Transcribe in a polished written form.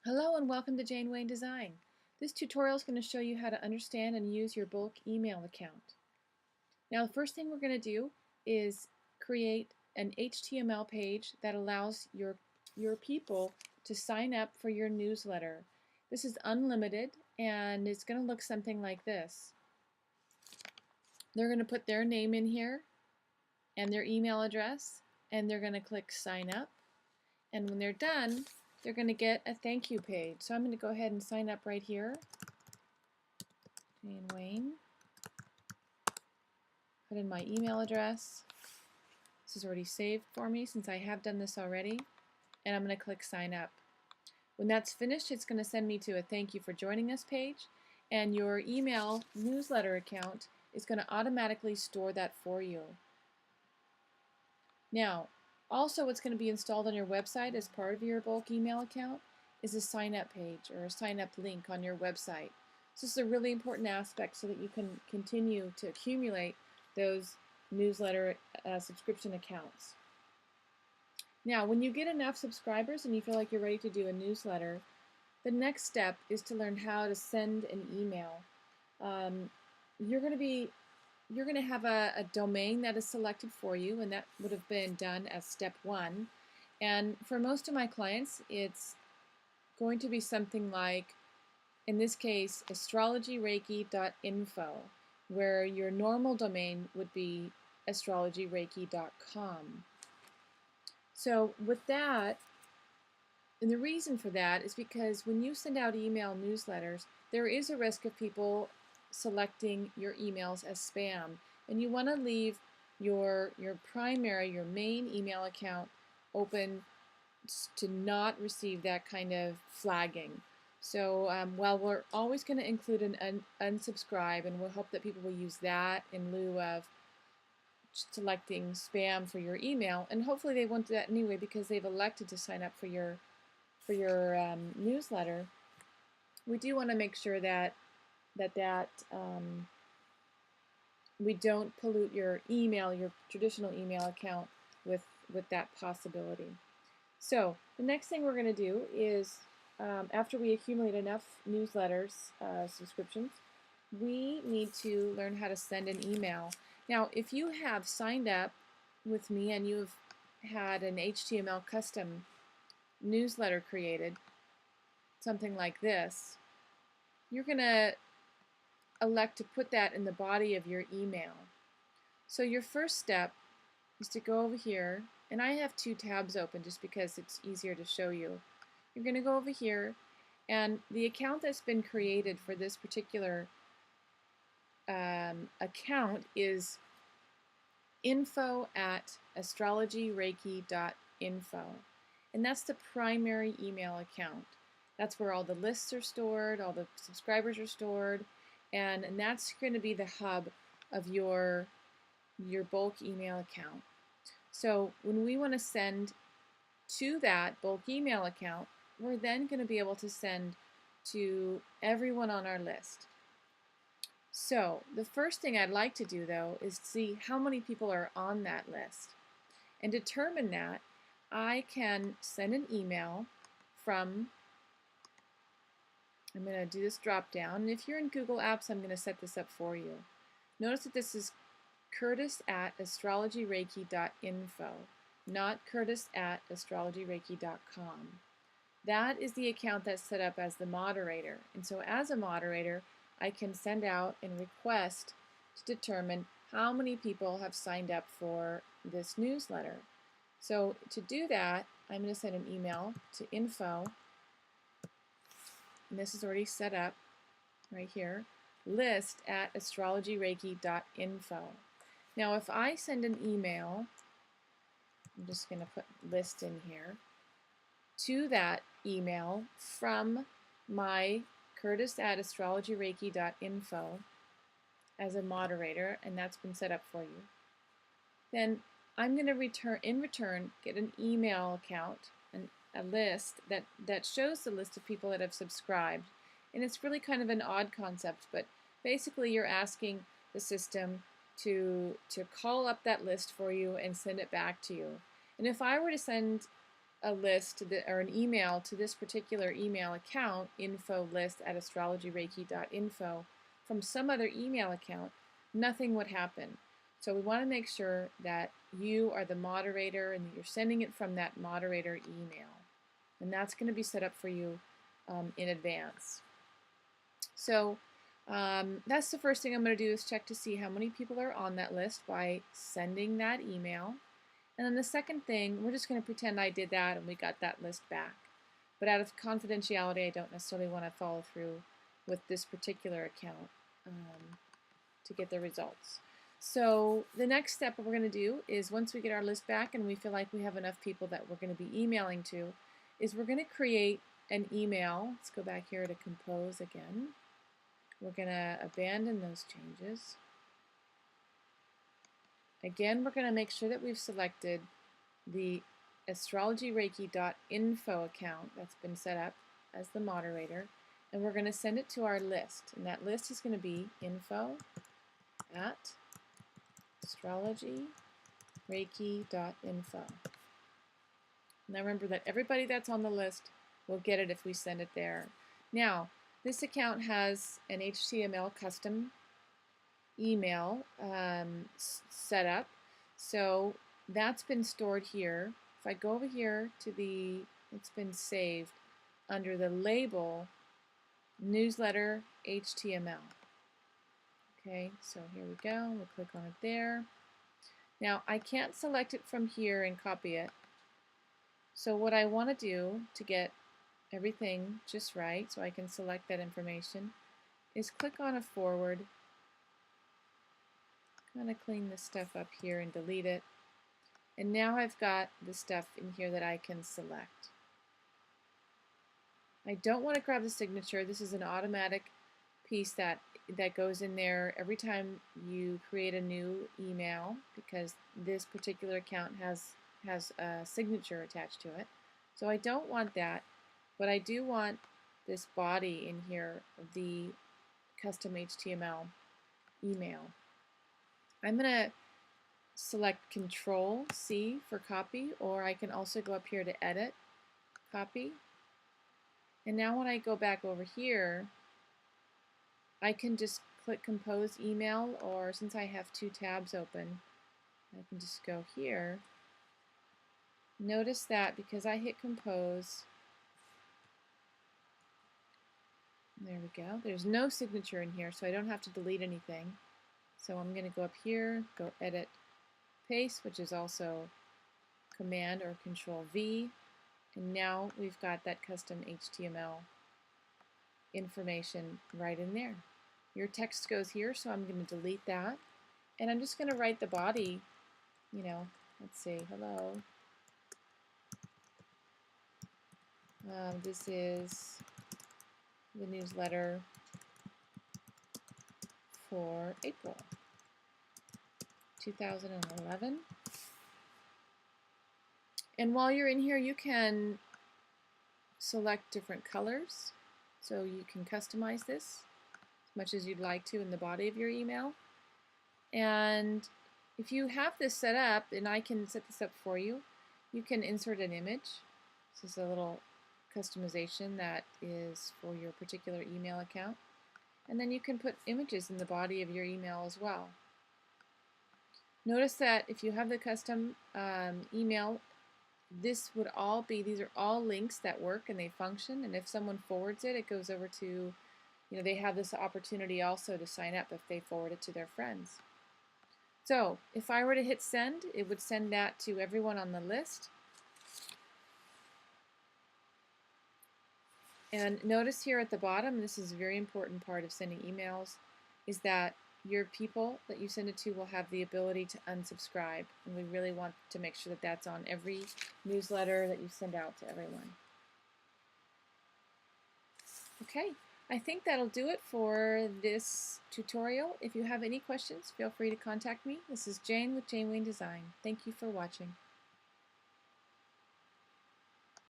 Hello and welcome to Jane Wayne Design. This tutorial is going to show you how to understand and use your bulk email account. Now the first thing we're going to do is create an HTML page that allows your people to sign up for your newsletter. This is unlimited and it's going to look something like this. They're going to put their name in here and their email address, and they're going to click sign up, and when they're done they're going to get a thank you page. So I'm going to go ahead and sign up right here. Jane Wayne. Put in my email address. This is already saved for me since I have done this already. And I'm going to click sign up. When that's finished, it's going to send me to a thank you for joining us page. And your email newsletter account is going to automatically store that for you. Now, also what's going to be installed on your website as part of your bulk email account is a sign up page or a sign up link on your website. So this is a really important aspect so that you can continue to accumulate those newsletter subscription accounts. Now, when you get enough subscribers and you feel like you're ready to do a newsletter, the next step is to learn how to send an email. You're going to have a domain that is selected for you, and that would have been done as step one. And for most of my clients, it's going to be something like, in this case, astrologyreiki.info, where your normal domain would be astrologyreiki.com. So with that, and the reason for that is because when you send out email newsletters, there is a risk of people selecting your emails as spam, and you want to leave your main email account open to not receive that kind of flagging. So while we're always going to include an unsubscribe, and we'll hope that people will use that in lieu of selecting spam for your email, and hopefully they won't do that anyway because they've elected to sign up for your newsletter, we do want to make sure that we don't pollute your traditional email account with that possibility. So the next thing we're going to do is, after we accumulate enough newsletters subscriptions, we need to learn how to send an email. Now, if you have signed up with me and you've had an HTML custom newsletter created, something like this, you're going to elect to put that in the body of your email. So your first step is to go over here, and I have two tabs open just because it's easier to show you. You're going to go over here, and the account that's been created for this particular account is info@astrologyreiki.info, and that's the primary email account. That's where all the lists are stored, all the subscribers are stored, and that's going to be the hub of your bulk email account. So when we want to send to that bulk email account, we're then going to be able to send to everyone on our list. So the first thing I'd like to do, though, is see how many people are on that list. And determine that, I can send an email from, I'm going to do this drop down, and if you're in Google Apps, I'm going to set this up for you. Notice that this is Curtis@astrologyreiki.info, not Curtis@astrologyreiki.com. That is the account that's set up as the moderator. And so as a moderator, I can send out and request to determine how many people have signed up for this newsletter. So to do that, I'm going to send an email to info, and this is already set up right here, list@astrologyreiki.info. Now if I send an email, I'm just going to put list in here, to that email from my Curtis@astrologyreiki.info as a moderator, and that's been set up for you, then I'm going to in return get an email account and a list that shows the list of people that have subscribed. And it's really kind of an odd concept, but basically you're asking the system to call up that list for you and send it back to you. And if I were to send a list or an email to this particular email account, info@astrologyreiki.info, from some other email account, nothing would happen. So we want to make sure that you are the moderator and that you're sending it from that moderator email. And that's going to be set up for you in advance. So that's the first thing I'm going to do is check to see how many people are on that list by sending that email. And then the second thing, we're just going to pretend I did that and we got that list back. But out of confidentiality, I don't necessarily want to follow through with this particular account to get the results. So the next step we're going to do is once we get our list back and we feel like we have enough people that we're going to be emailing to, is we're going to create an email. Let's go back here to compose again. We're going to abandon those changes. Again, we're going to make sure that we've selected the astrologyreiki.info account that's been set up as the moderator, and we're going to send it to our list. And that list is going to be info@astrologyreiki.info. Now remember that everybody that's on the list will get it if we send it there. Now, this account has an HTML custom email set up, so that's been stored here. If I go over here to it's been saved under the label newsletter HTML. Okay, so here we go. We'll click on it there. Now I can't select it from here and copy it. So what I want to do to get everything just right, so I can select that information, is click on a forward. Kind of clean this stuff up here and delete it. And now I've got the stuff in here that I can select. I don't want to grab the signature. This is an automatic piece that goes in there every time you create a new email, because this particular account has a signature attached to it. So I don't want that, but I do want this body in here of the custom HTML email. I'm going to select Control C for copy, or I can also go up here to Edit, Copy. And now when I go back over here, I can just click Compose Email, or since I have two tabs open, I can just go here. Notice that because I hit Compose, there we go, there's no signature in here, so I don't have to delete anything. So I'm going to go up here, go Edit, Paste, which is also Command or Control V, and now we've got that custom HTML information right in there. Your text goes here, so I'm going to delete that, and I'm just going to write the body, let's see, hello. This is the newsletter for April 2011. And while you're in here, you can select different colors, so you can customize this as much as you'd like to in the body of your email. And if you have this set up, and I can set this up for you, you can insert an image. This is a little customization that is for your particular email account. And then you can put images in the body of your email as well. Notice that if you have the custom email, these are all links that work and they function, and if someone forwards it, it goes over to, they have this opportunity also to sign up if they forward it to their friends. So if I were to hit send, it would send that to everyone on the list. And notice here at the bottom, this is a very important part of sending emails, is that your people that you send it to will have the ability to unsubscribe. And we really want to make sure that that's on every newsletter that you send out to everyone. Okay, I think that'll do it for this tutorial. If you have any questions, feel free to contact me. This is Jane with Jane Wayne Design. Thank you for watching.